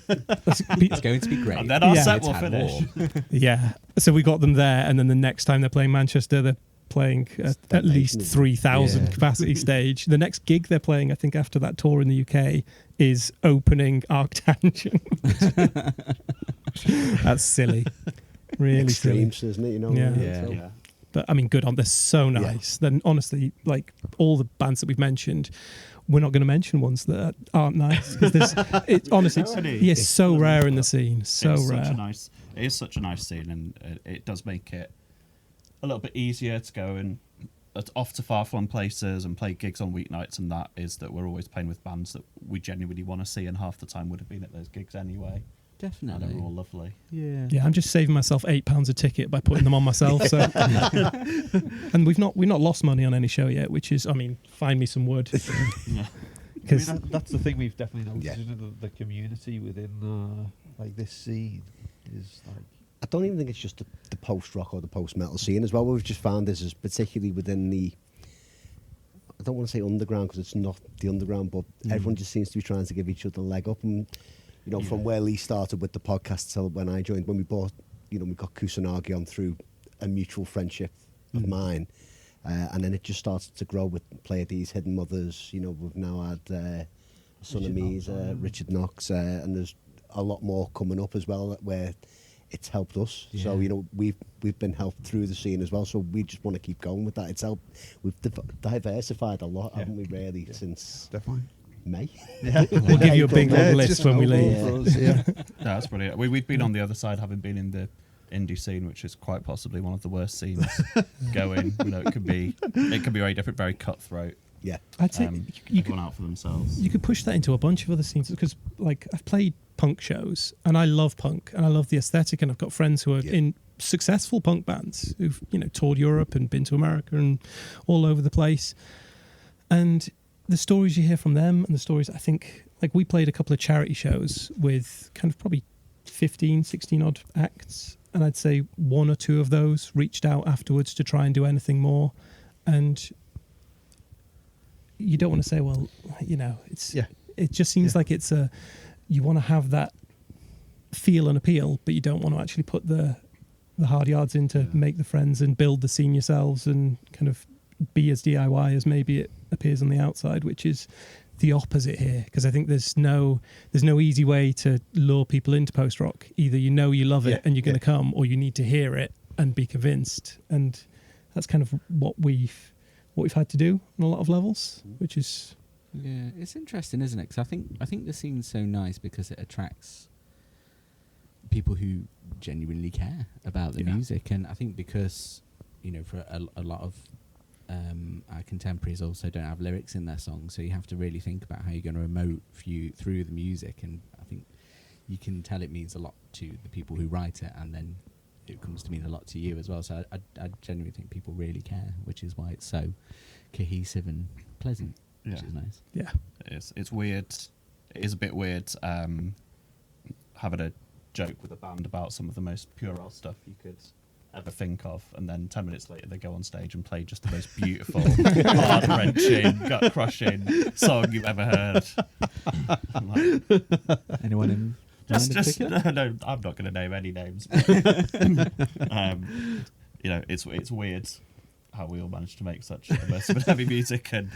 it's going to be great. And then our set will finish. Yeah. So we got them there, and then the next time they're playing Manchester, they're playing at least 3,000 capacity stage. The next gig they're playing, I think, after that tour in the UK is opening Arctangent. That's silly. Really Extremes, silly. Isn't it? Yeah. But I mean, good on. They're so nice. Then honestly, like all the bands that we've mentioned, we're not going to mention ones that aren't nice, because honestly, it's so rare in the scene. So rare. It is such a nice scene, and it does make it a little bit easier to go and off to far-flung places and play gigs on weeknights, and that is that we're always playing with bands that we genuinely want to see, and half the time would have been at those gigs anyway. Definitely. And they're all lovely. Yeah, I'm just saving myself £8 a ticket by putting them on myself. So, and we've not lost money on any show yet, which is, I mean, find me some wood. Because that's the thing we've definitely noticed, isn't it? The community within like this scene is like. I don't even think it's just the post-rock or the post-metal scene as well. What we've just found is particularly within the, I don't want to say underground because it's not the underground, but everyone just seems to be trying to give each other a leg up. And, from where Lee started with the podcast till when I joined, when we bought, we got Kusanagi on through a mutual friendship of mine. And then it just started to grow with Player D's Hidden Mothers. We've now had Son of Me's, Richard Knox, and there's a lot more coming up as well where it's helped us. So we've been helped through the scene as well. So we just want to keep going with that. It's helped. We've diversified a lot, haven't we? Really, since definitely May. We'll give you a big long list when we leave. No, that's brilliant. We've been on the other side, having been in the indie scene, which is quite possibly one of the worst scenes going. It could be very different, very cutthroat. Yeah, I'd say you could out for themselves. You could push that into a bunch of other scenes, because like I've played punk shows and I love punk and I love the aesthetic, and I've got friends who are in successful punk bands who've toured Europe and been to America and all over the place, and the stories you hear from them and the stories, I think, like we played a couple of charity shows with kind of probably 15, 16 odd acts, and I'd say 1 or 2 of those reached out afterwards to try and do anything more. And you don't want to say, well, it just seems like it's you want to have that feel and appeal, but you don't want to actually put the hard yards in to make the friends and build the scene yourselves and kind of be as DIY as maybe it appears on the outside, which is the opposite here. Because I think there's no easy way to lure people into post rock. Either you love it and you're going to come, or you need to hear it and be convinced. And that's kind of what we've had to do on a lot of levels, which is Yeah, it's interesting, isn't it? Because I think the scene's so nice because it attracts people who genuinely care about the music, and I think because for a lot of our contemporaries also don't have lyrics in their songs, so you have to really think about how you're going to emote through the music, and I think you can tell it means a lot to the people who write it, and then it comes to mean a lot to you as well. So I genuinely think people really care, which is why it's so cohesive and pleasant, which is nice. Yeah. It's weird. It is a bit weird having a joke with a band about some of the most puerile stuff you could ever think of, and then 10 minutes later they go on stage and play just the most beautiful, heart-wrenching, gut-crushing song you've ever heard. I'm like, Anyone in just particular? no, I'm not going to name any names. It's weird how we all managed to make such immersive and heavy music, and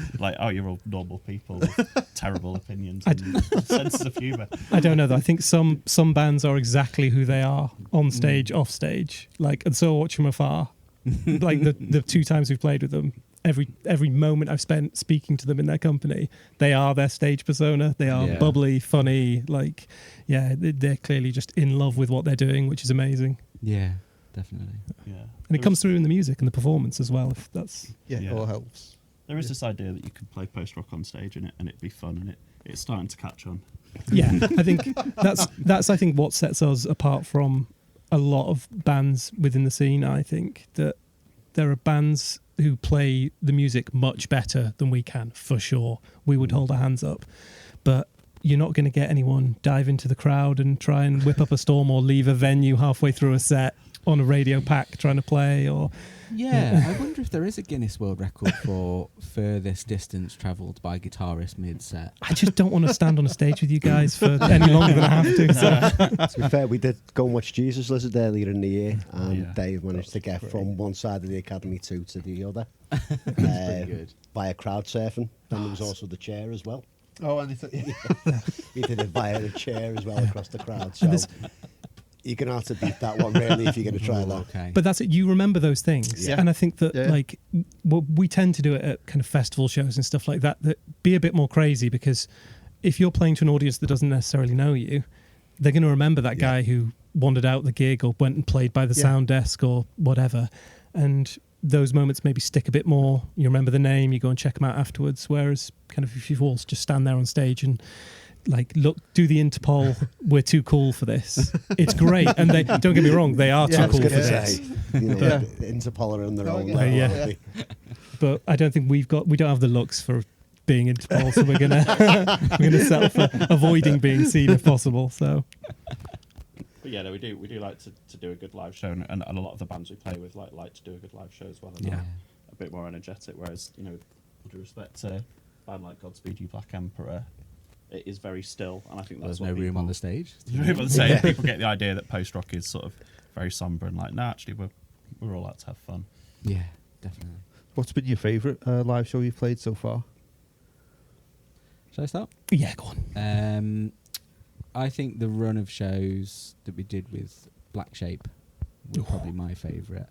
you're all normal people with terrible opinions and senses of humour. I don't know though. I think some bands are exactly who they are on stage, off stage. And so watch from afar. The 2 times we've played with them, every moment I've spent speaking to them in their company, they are their stage persona. They are bubbly, funny. They're clearly just in love with what they're doing, which is amazing. Yeah, definitely. Yeah, And it comes through in the music and the performance as well. If that's It all helps. There is this idea that you could play post-rock on stage and it'd be fun, and it's starting to catch on. yeah, I think that's I think what sets us apart from a lot of bands within the scene. I think that there are bands who play the music much better than we can, for sure. We would hold our hands up, but you're not going to get anyone dive into the crowd and try and whip up a storm or leave a venue halfway through a set on a radio pack trying to play. Or I wonder if there is a Guinness World Record for furthest distance travelled by guitarist mid-set. I just don't want to stand on a stage with you guys for any longer than I have to. So. To be fair, we did go and watch Jesus Lizard earlier in the year, and Dave managed to get great. from one side of the academy to the other Pretty good. via crowd surfing. And there was also the chair as well. Oh, and he He did it via the chair as well across the crowd. So you're going to have to beat that one, really, if you're going to try that. Okay. But that's it. You remember those things. Yeah. And I think that, we tend to do it at kind of festival shows and stuff like that, be a bit more crazy, because if you're playing to an audience that doesn't necessarily know you, they're going to remember that guy who wandered out the gig or went and played by the sound desk or whatever. And those moments maybe stick a bit more. You remember the name, you go and check them out afterwards. Whereas kind of if you all just stand there on stage and look, do the Interpol, we're too cool for this. It's great. And they, don't get me wrong, they are too cool for this. Interpol are on their own level. Yeah. But I don't think we don't have the looks for being Interpol, so we're gonna settle for avoiding being seen if possible. So But we do like to do a good live show, and a lot of the bands we play with like to do a good live show as well, and are a bit more energetic. Whereas with due respect to a band like Godspeed You Black Emperor, it is very still, and I think that's There's no room on the stage. room on the stage. People get the idea that post rock is sort of very somber and no, actually we're all out to have fun. Yeah, definitely. What's been your favourite live show you've played so far? Shall I start? yeah, go on. I think the run of shows that we did with Black Shape were probably my favourite,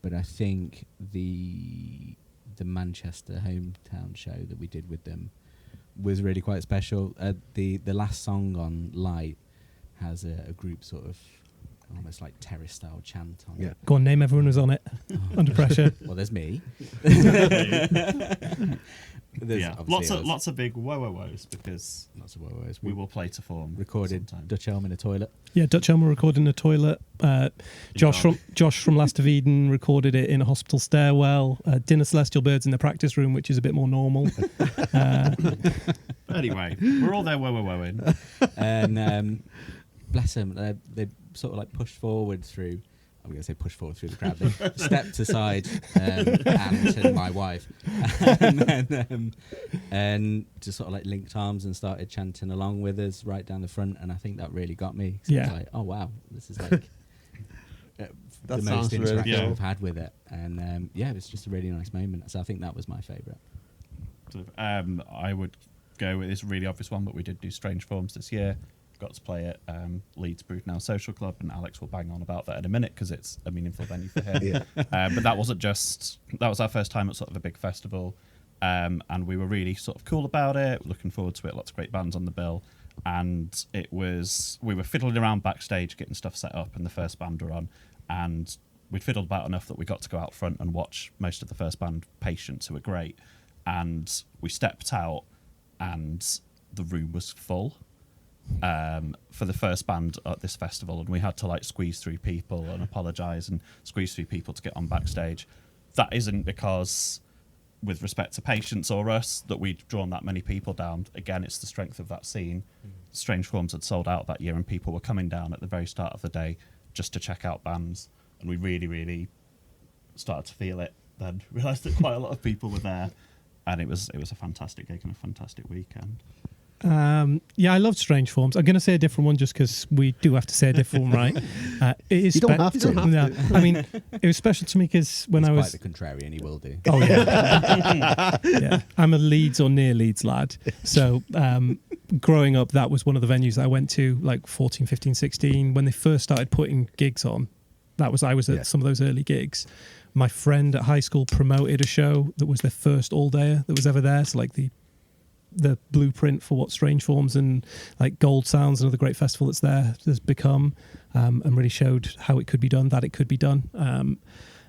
but I think the Manchester hometown show that we did with them was really quite special. The last song on Light has a group sort of almost like terrace style chant on it. Go on, name everyone who's on it. Under pressure. Well, there's me. Lots of big whoa-whoa-who's, because Lots of woes. we will play to form. Recorded sometime. Dutch Elm in a toilet. Yeah, Dutch Elm recorded in a toilet. Josh from Last of Eden recorded it in a hospital stairwell. Dinner Celestial Birds in the practice room, which is a bit more normal. Anyway, we're all there whoa-whoa-whoing. And bless them, they sort of like pushed forward through. I'm going to say push forward through the crowd. They stepped aside, Anne and my wife, and just sort of like linked arms and started chanting along with us right down the front. And I think that really got me. So Yeah. I was like, oh wow, this is like the That most sounds really interaction cool. I've had with it. And it was just a really nice moment. So I think that was my favourite. I would go with this really obvious one, but we did do Strange Forms this year. got to play at Leeds Brewdale Social Club, and Alex will bang on about that in a minute because it's a meaningful venue for him. But that was our first time at sort of a big festival, and we were really sort of cool about it, looking forward to it, lots of great bands on the bill. And we were fiddling around backstage getting stuff set up, and the first band were on, and we'd fiddled about enough that we got to go out front and watch most of the first band, Patience, who were great. And we stepped out, and the room was full for the first band at this festival, and we had to like squeeze through people and apologise and squeeze through people to get on backstage. That isn't because, with respect to Patience or us, that we'd drawn that many people down. Again, it's the strength of that scene. Strange Forms had sold out that year, and people were coming down at the very start of the day just to check out bands. And we really, really started to feel it then. Realised that quite a lot of people were there. And it was a fantastic gig and a fantastic weekend. I loved Strange Forms. I'm going to say a different one just because we do have to say a different one, right? It is You don't have to. No, I mean, it was special to me because when He's I quite was... the contrarian, he will do. Oh, yeah. Yeah. I'm a Leeds or near Leeds lad. So growing up, that was one of the venues that I went to, like 14, 15, 16. When they first started putting gigs on, I was at some of those early gigs. My friend at high school promoted a show that was their first all-dayer that was ever there. So like the blueprint for what Strange Forms and like Gold Sounds, another great festival that's there, has become, and really showed how it could be done, that it could be done.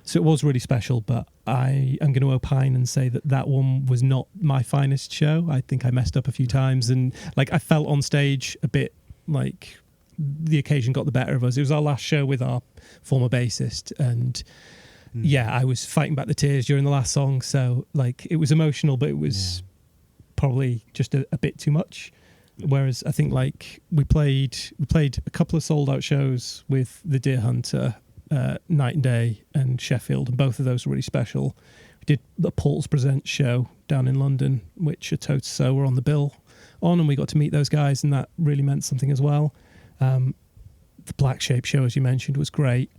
So it was really special, but I am going to opine and say that one was not my finest show. I think I messed up a few times, and like I felt on stage a bit like the occasion got the better of us. It was our last show with our former bassist, and I was fighting back the tears during the last song. So like it was emotional, but it was probably just a bit too much. Whereas I think like we played a couple of sold out shows with the Deer Hunter, Night and Day and Sheffield, and both of those were really special. We did the Paul's Presents show down in London, which a Totes So were on the bill on, and we got to meet those guys, and that really meant something as well. The Black Shape show, as you mentioned, was great.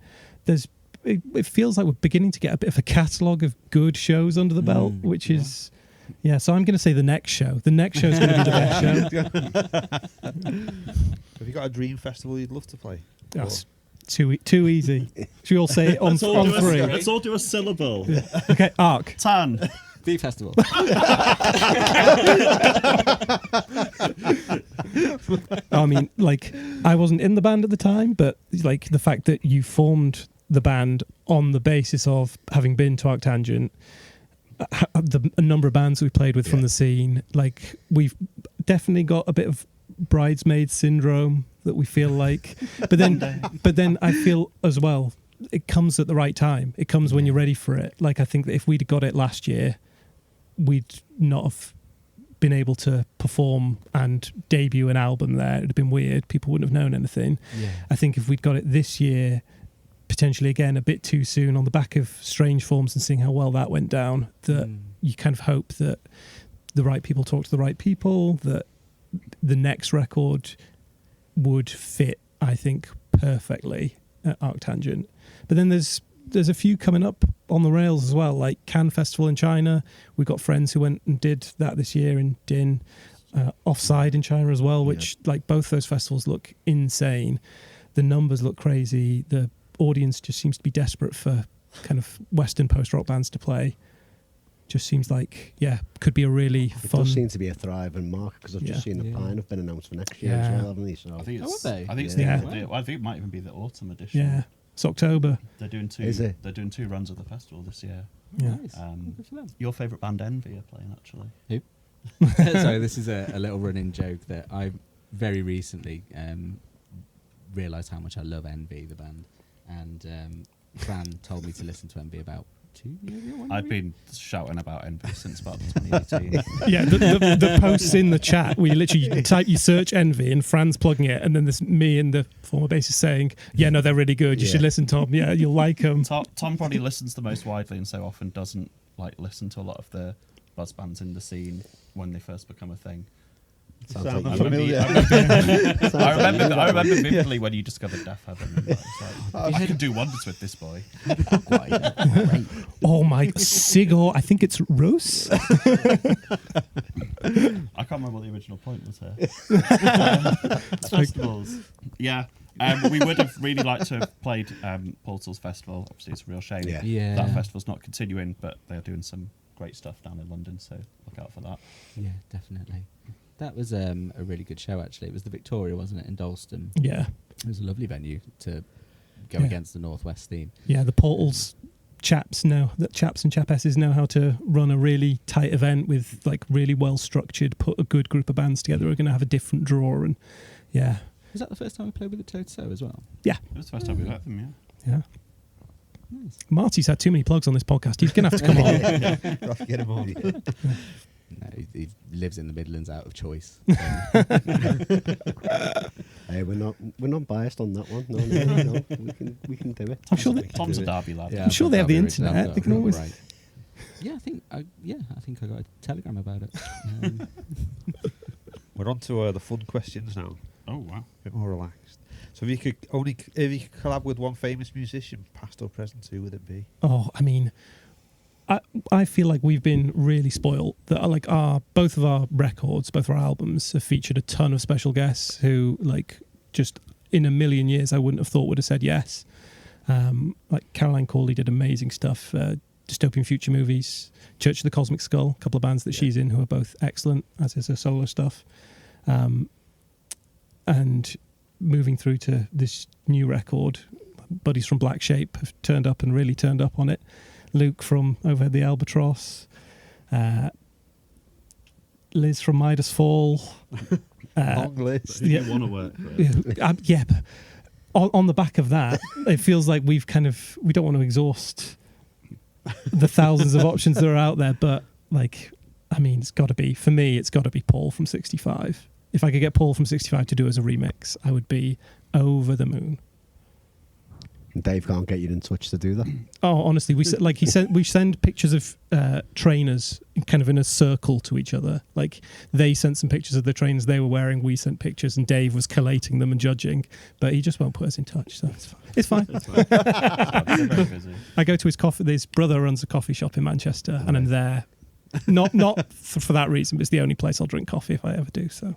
It feels like we're beginning to get a bit of a catalogue of good shows under the belt, which is... Yeah, so I'm going to say the next show. The next show is going to be the best show. Have you got a dream festival you'd love to play? That's too easy. Should we all say it on three? Let's all do a syllable. Yeah. Okay, Arc. Tan. Beef Festival. I mean, like, I wasn't in the band at the time, but like the fact that you formed the band on the basis of having been to Arctangent, a number of bands we played with from the scene, like we've definitely got a bit of bridesmaid syndrome that we feel like, but then I feel as well it comes at the right time. It comes when you're ready for it. Like I think that if we'd got it last year, we'd not have been able to perform and debut an album there. It'd have been weird. People wouldn't have known anything. I think if we'd got it this year, potentially again a bit too soon on the back of Strange Forms and seeing how well that went down, that you kind of hope that the right people talk to the right people, that the next record would fit, I think, perfectly at Arctangent. But then there's a few coming up on the rails as well, like Cannes Festival in China. We've got friends who went and did that this year in Din, Offside in China as well, which like both those festivals look insane. The numbers look crazy. The audience just seems to be desperate for kind of Western post-rock bands to play. Just seems like, could be a really fun... It does seem to be a thriving market, because I've just seen the Pine have been announced for next year as well, haven't they? So I think it's, they? I think it's I think it might even be the autumn edition. Yeah, it's October. They're doing two. Is it? They're doing 2 runs of the festival this year. Yeah. Nice. Good for them. Your favourite band, Envy, are playing actually. Who? So this is a little running joke that I very recently realised how much I love Envy, the band, and Fran told me to listen to Envy about 2 years ago. I've been shouting about Envy since about 2018. Yeah, the posts in the chat where you literally type, you search Envy and Fran's plugging it, and then there's me and the former bassist saying, no, they're really good, you should listen, Tom. Yeah, you'll like them. Tom probably listens the most widely and so often doesn't like listen to a lot of the buzz bands in the scene when they first become a thing. Sounds Sound like familiar. I remember vividly when you discovered Deaf Heaven. And it's like, I can do wonders with this boy. Oh my Sigor, I think it's Rose. I can't remember what the original point was here. Festivals. Yeah. We would have really liked to have played Portal's festival. Obviously, it's a real shame Yeah. that festival's not continuing, but they're doing some great stuff down in London, so look out for that. Yeah, definitely. That was a really good show, actually. It was the Victoria, wasn't it, in Dalston? Yeah. It was a lovely venue to go Yeah. against the Northwest theme. Yeah, the Portals chaps and chapesses know how to run a really tight event with like really well structured, put a good group of bands together who are going to have a different draw. And yeah. Was that the first time we played with the Toe as well? Yeah. It was the first time we met them, Yeah. Nice. Marty's had too many plugs on this podcast. He's going to have to come on. We'll have to get him on. No, he lives in the Midlands out of choice. Hey, we're not biased on that one. No. We can do it. I'm sure that, Tom's a Derby lad. I'm sure they have the internet. They can always. Right. Yeah, I think I got a telegram about it. We're on to the fun questions now. Oh, wow. A bit more relaxed. So if you could collab with one famous musician, past or present, who would it be? Oh, I mean, I feel like we've been really spoiled that like both of our records, both of our albums have featured a ton of special guests who like just in a million years I wouldn't have thought would have said yes. Like Caroline Corley did amazing stuff, Dystopian Future Movies, Church of the Cosmic Skull, a couple of bands that she's in who are both excellent, as is her solo stuff. And moving through to this new record, buddies from Black Shape have turned up and really turned up on it. Luke from Overhead the Albatross, Liz from Midas Fall. Long list. Yeah, You want to work with. but on the back of that, it feels like we don't want to exhaust the thousands of options that are out there, but like, I mean, it's got to be Paul from 65. If I could get Paul from 65 to do as a remix, I would be over the moon. Dave can't get you in touch to do that. Oh, honestly, we send pictures of trainers kind of in a circle to each other. Like they sent some pictures of the trainers they were wearing. We sent pictures, and Dave was collating them and judging. But he just won't put us in touch, so it's fine. It's fine. They're very busy. I go to his coffee. His brother runs a coffee shop in Manchester, and I'm there. Not for that reason, but it's the only place I'll drink coffee if I ever do. So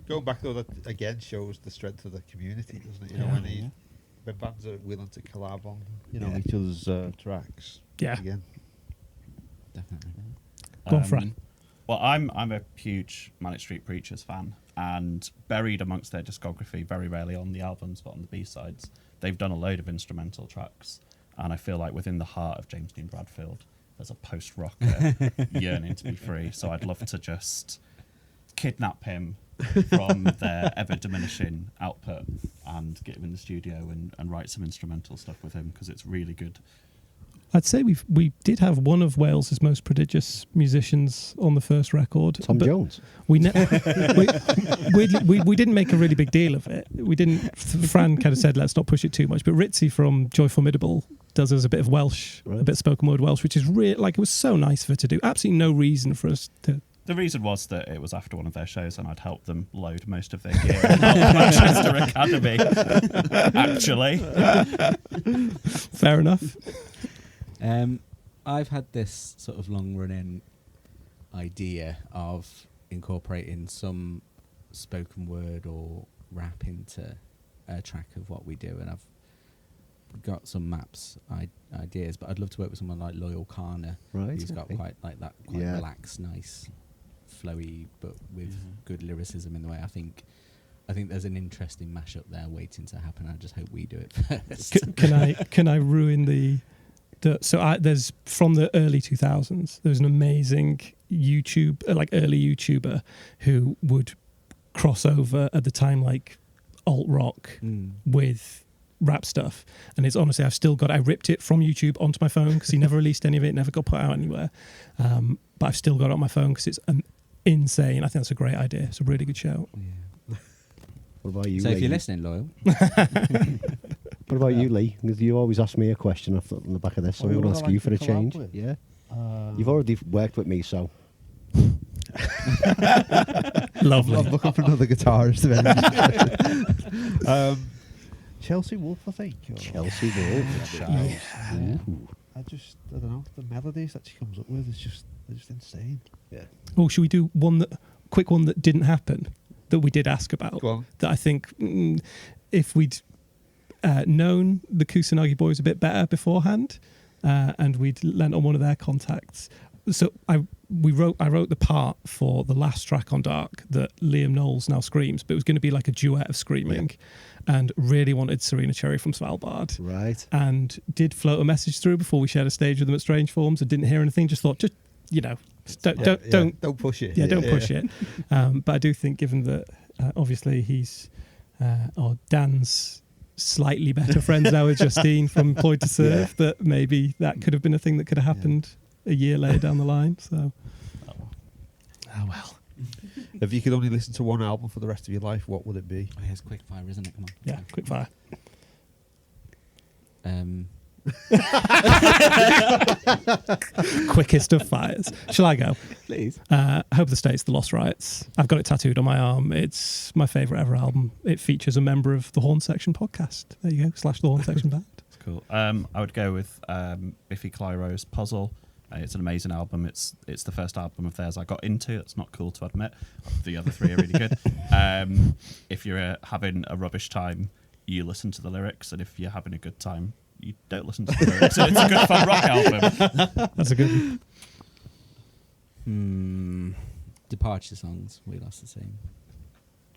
Going back though, that again shows the strength of the community, doesn't it? You know, when bands are willing to collab on, each other's tracks. yeah, Again. Definitely. Go on, Fran. Well, I'm a huge Manic Street Preachers fan, and buried amongst their discography, very rarely on the albums, but on the B-sides, they've done a load of instrumental tracks, and I feel like within the heart of James Dean Bradfield, there's a post-rocker yearning to be free, so I'd love to just kidnap him from their ever-diminishing output and get him in the studio and write some instrumental stuff with him, because it's really good. I'd say we did have one of Wales's most prodigious musicians on the first record. Tom but Jones. We didn't make a really big deal of it. We didn't. Fran kind of said, "Let's not push it too much." But Ritzy from Joy Formidable does us a bit of Welsh, Right. a bit of spoken word Welsh, which is like it was so nice of her to do. Absolutely no reason for us to. The reason was that it was after one of their shows and I'd helped them load most of their gear at Manchester Academy, actually. Fair enough. I've had this sort of long-running idea of incorporating some spoken word or rap into a track of what we do, and I've got some maps ideas, but I'd love to work with someone like Loyal Kana, Right, who's got okay. quite Yeah. relaxed, nice, flowy, but with good lyricism in the way. I think there's an interesting mashup there waiting to happen. I just hope we do it first. Can I ruin there's from the early 2000s. There's an amazing early YouTuber who would cross over at the time like alt rock with rap stuff, and it's honestly I ripped it from YouTube onto my phone because he never released any of it, never got put out anywhere, but I've still got it on my phone because it's insane. I think that's a great idea. It's a really good shout. Yeah. What about you, So Lee? if you're listening, Loyal, What about you, Lee? Because you always ask me a question on the back of this, so I'm Who going to would I ask like you for to a change. collab with? Yeah. You've already worked with me, so Lovely. I'm looking for another guitarist. Chelsea Wolf, I think. Chelsea Wolf. I don't know, the melodies that she comes up with they're just insane. Yeah. Oh, should we do quick one that didn't happen, that we did ask about? Go on. That I think if we'd known the Kusanagi boys a bit better beforehand, and we'd lent on one of their contacts. So I wrote the part for the last track on Dark that Liam Knowles now screams, but it was going to be like a duet of screaming, and really wanted Serena Cherry from Svalbard. Right. And did float a message through before we shared a stage with them at Strange Forms, and didn't hear anything. Just thought, Don't push it. don't push it. But I do think, given that obviously he's or Dan's slightly better friends now with Justine from Employed to Serve, that maybe that could have been a thing that could have happened a year later down the line. So, oh well. If you could only listen to one album for the rest of your life, what would it be? Oh, yeah, it's quick fire, isn't it? Come on. Yeah, quick fire. Quickest of fires. Shall I go? Please. Hope the States, The Lost Rights. I've got it tattooed on my arm. It's my favourite ever album. It features a member of the Horn Section podcast. There you go, / the Horn Section band. That's cool. I would go with Biffy Clyro's Puzzle. It's an amazing album. It's the first album of theirs I got into. It's not cool to admit. The other three are really good. If you're having a rubbish time, you listen to the lyrics, and if you're having a good time, you don't listen to the lyrics. So it's a good fun rock album. That's a good one. Departure songs. We lost the same.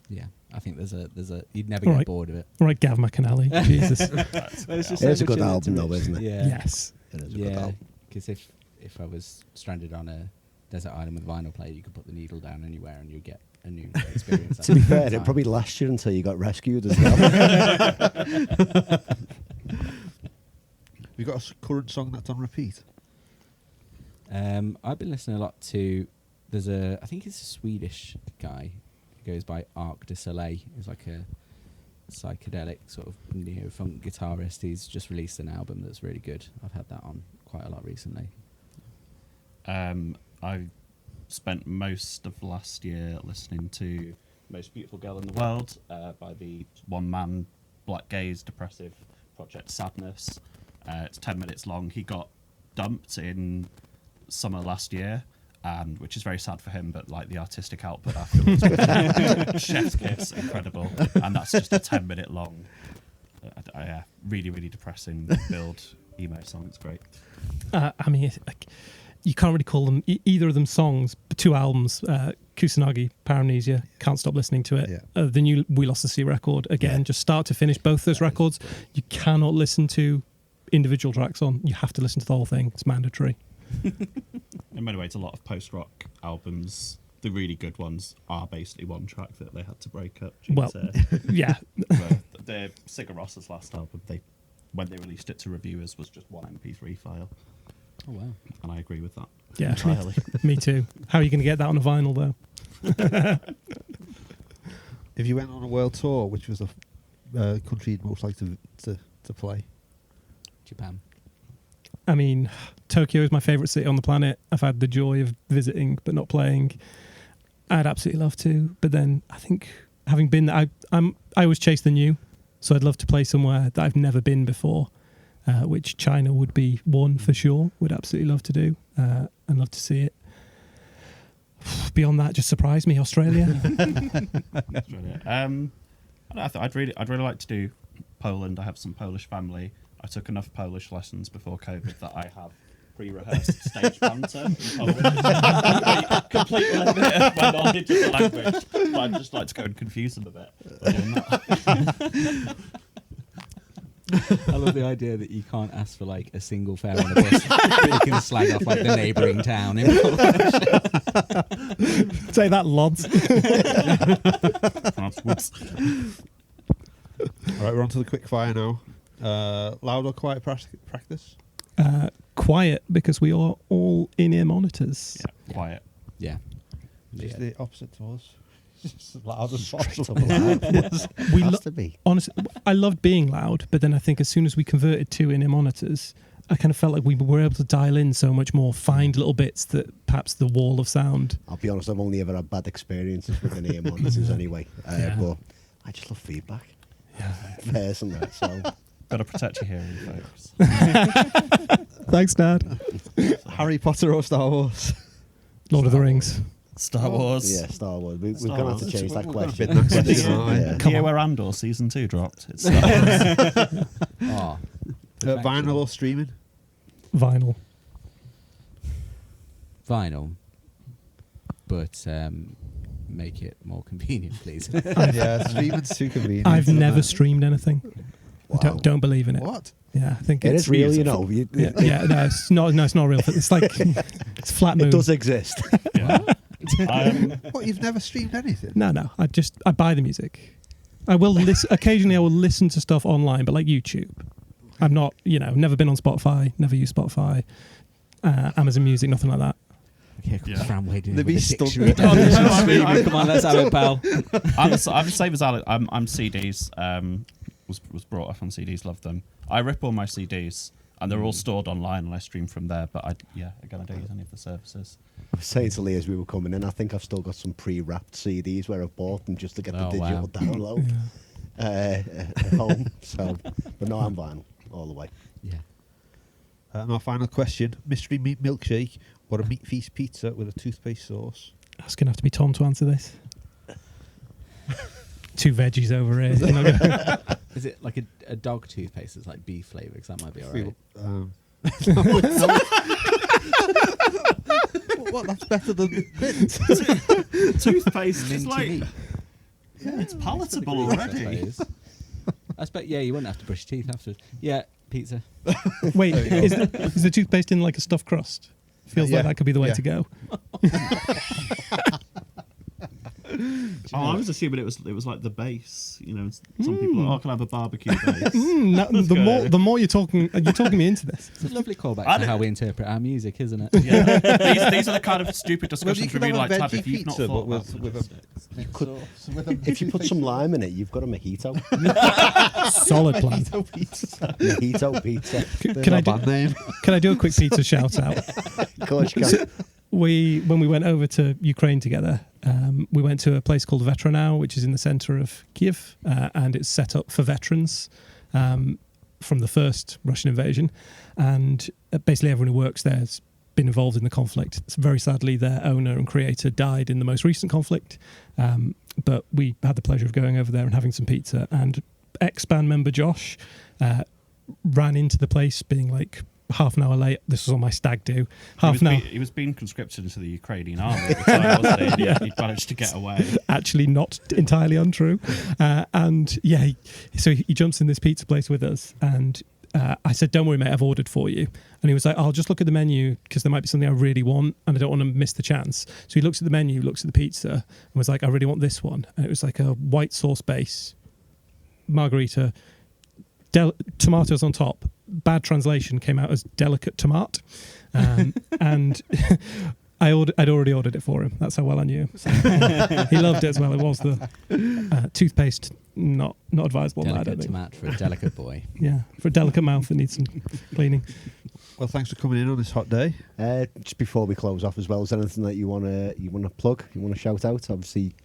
Yeah, I think there's a you'd never get bored of it. All right, Gav McAnally. Jesus. It's a good album, though, isn't it? Yeah. Yes. It is a good album. Because if I was stranded on a desert island with a vinyl player, you could put the needle down anywhere and you'd get a new experience. To be fair, it probably last you until you got rescued as well. Have you got a current song that's on repeat? I've been listening a lot to. I think it's a Swedish guy who goes by Arc de Soleil. He's like a psychedelic sort of neo-funk guitarist. He's just released an album that's really good. I've had that on quite a lot recently. I spent most of last year listening to Most Beautiful Girl in the World by the one-man black gaze depressive project Sadness. It's 10 minutes long. He got dumped in summer last year, and which is very sad for him, but like the artistic output afterwards, chef's kiss, incredible. And that's just a 10-minute long, really, really depressing build emo song. It's great. I mean, you can't really call them either of them songs. 2 albums, Kusanagi, Paramnesia, can't stop listening to it. Yeah. The new We Lost the Sea record, again, just start to finish, both those records. You cannot listen to individual tracks on. You have to listen to the whole thing. It's mandatory. In many ways, a lot of post-rock albums, the really good ones, are basically one track that they had to break up. Yeah. The Sigur Ros's last album, when they released it to reviewers, was just one MP3 file. Oh, wow. And I agree with that. Yeah, entirely. Me too. How are you going to get that on a vinyl, though? If you went on a world tour, which was the country you'd most like to play? Japan. I mean, Tokyo is my favourite city on the planet. I've had the joy of visiting but not playing. I'd absolutely love to, but then I think having been there, I always chase the new, so I'd love to play somewhere that I've never been before, which China would be one for sure. Would absolutely love to do. I'd love to see it. Beyond that, just surprise me, Australia. Australia. I'd really like to do Poland. I have some Polish family. I took enough Polish lessons before COVID that I have pre-rehearsed stage banter in Polish. Complete limit of my knowledge of the language. But I'd just like to go and confuse them a bit by doing that. I love the idea that you can't ask for like a single fare on a bus, but you can slag off like the neighbouring town in Say that, lads. Whoops. All right, we're on to the quick fire now. Loud or quiet practice? Quiet, because we are all in-ear monitors. Yeah, quiet. Yeah. Just the opposite to us. Just as loud as possible. Has to be. Honestly, I loved being loud, but then I think as soon as we converted to in-ear monitors, I kind of felt like we were able to dial in so much more, find little bits that perhaps the wall of sound. I'll be honest, I've only ever had bad experiences with an ear monitors anyway. Yeah. But I just love feedback. Yeah. Personally, so Got to protect your hearing, folks. Thanks, Dad. Harry Potter or Star Wars? Lord of the Rings. Star Wars. yeah, Star Wars. We're Star going to have to Wars. change that We're gonna question. bin that question, Yeah. aren't we? Yeah. The year where Andor season 2 dropped. It's Star Wars. Oh, Vinyl or streaming? Vinyl. vinyl, but make it more convenient, please. Yeah, streaming's too convenient. I've isn't never it? streamed anything. Wow. Don't believe in it. What? Yeah, I think It it's is real, you know. Yeah, no, it's not. No, it's not real. It's like it's flat moon. It does exist. Yeah. What? You've never streamed anything? No. I buy the music. I will listen occasionally. I will listen to stuff online, but like YouTube. I'm not. Never been on Spotify. Never used Spotify. Amazon Music. Nothing like that. Here comes Yeah. Fran Wade in They'd with be a stunned. dictionary. Oh, no, I mean, Come on, let's have it, pal. I'm the same as Alex. I'm CDs. Was brought up on CDs. Love them. I rip all my CDs, and they're all stored online, and I stream from there. But I don't use any of the services. I was saying to Lee as we were coming in, I think I've still got some pre-wrapped CDs where I've bought them just to get the Oh, digital wow. download at home. So, but no, I'm vinyl all the way. Yeah. And our final question: mystery meat milkshake or a meat feast pizza with a toothpaste sauce? That's gonna have to be Tom to answer this. Two veggies over here. You're not gonna- Is it like a dog toothpaste that's like beef flavour? Because that might be alright. What? That's better than mint. Toothpaste is Minty like meat. it's palatable already. I expect, yeah, you wouldn't have to brush your teeth afterwards. Yeah, pizza. Wait, is the toothpaste in like a stuffed crust? Feels Yeah. like that could be the way Yeah. to go. Oh, I was assuming it was like the base. Some people are, can I have a barbecue base? The more you're talking me into this. It's a lovely callback I to don't- how we interpret our music, isn't it? Yeah. These are the kind of stupid discussions we really like to have if you've not pizza, thought but about with them. If you put some lime in it, you've got a mojito. Solid plan. Mojito pizza. Can I do, band name? can I do a quick pizza shout out? Of course you can. When we went over to Ukraine together, we went to a place called Vetranau, which is in the center of Kiev, and it's set up for veterans from the first Russian invasion. And basically everyone who works there has been involved in the conflict. Very sadly, their owner and creator died in the most recent conflict. But we had the pleasure of going over there and having some pizza. And ex-band member Josh ran into the place being like, half an hour late. This was on my stag do. He was being conscripted into the Ukrainian army at the time, wasn't he? He managed to get away. Actually, not entirely untrue. And yeah, so he jumps in this pizza place with us, and I said, "Don't worry, mate, I've ordered for you." And he was like, "I'll just look at the menu because there might be something I really want, and I don't want to miss the chance." So he looks at the menu, looks at the pizza, and was like, "I really want this one." And it was like a white sauce base, margarita, tomatoes on top. Bad translation came out as delicate tomato, and I'd already ordered it for him. That's how well I knew. He loved it as well. It was the toothpaste, not advisable. I don't Delicate think. tomato for a delicate boy. Yeah, for a delicate mouth that needs some cleaning. Well, thanks for coming in on this hot day. Just before we close off as well, is there anything that you want to plug? You want to shout out? Obviously,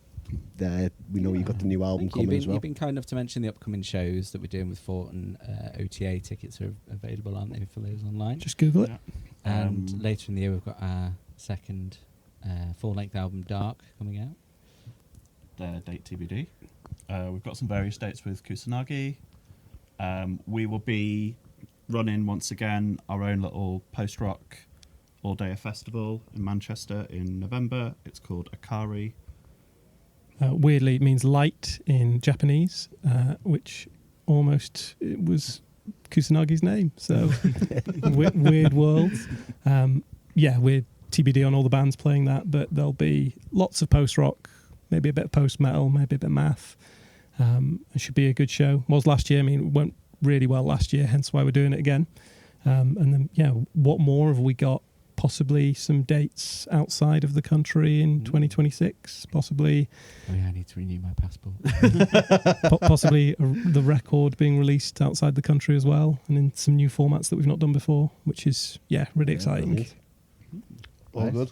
we know you've got the new album coming as well. You've been kind enough to mention the upcoming shows that we're doing with Fort, and OTA tickets are available, aren't they, for those online? Just Google it. And later in the year, we've got our second full-length album, Dark, coming out. Date TBD. We've got some various dates with Kusanagi. We will be running once again our own little post-rock all-day festival in Manchester in November. It's called Akari. Weirdly, it means light in Japanese, which almost it was Kusanagi's name. So weird worlds. We're TBD on all the bands playing that, but there'll be lots of post-rock, maybe a bit of post-metal, maybe a bit of math. It should be a good show. Was last year. I mean, it went really well last year, hence why we're doing it again. And then, what more have we got possibly some dates outside of the country in 2026, possibly. Oh yeah, I need to renew my passport. Possibly the record being released outside the country as well, and in some new formats that we've not done before, which is really exciting. brilliant. All good.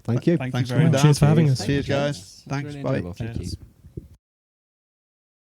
Thank you. Thank Thanks you for very coming much. down. Cheers for having us. Cheers, guys. It's Thanks. really Bye. enjoyable, thank Cheers. you.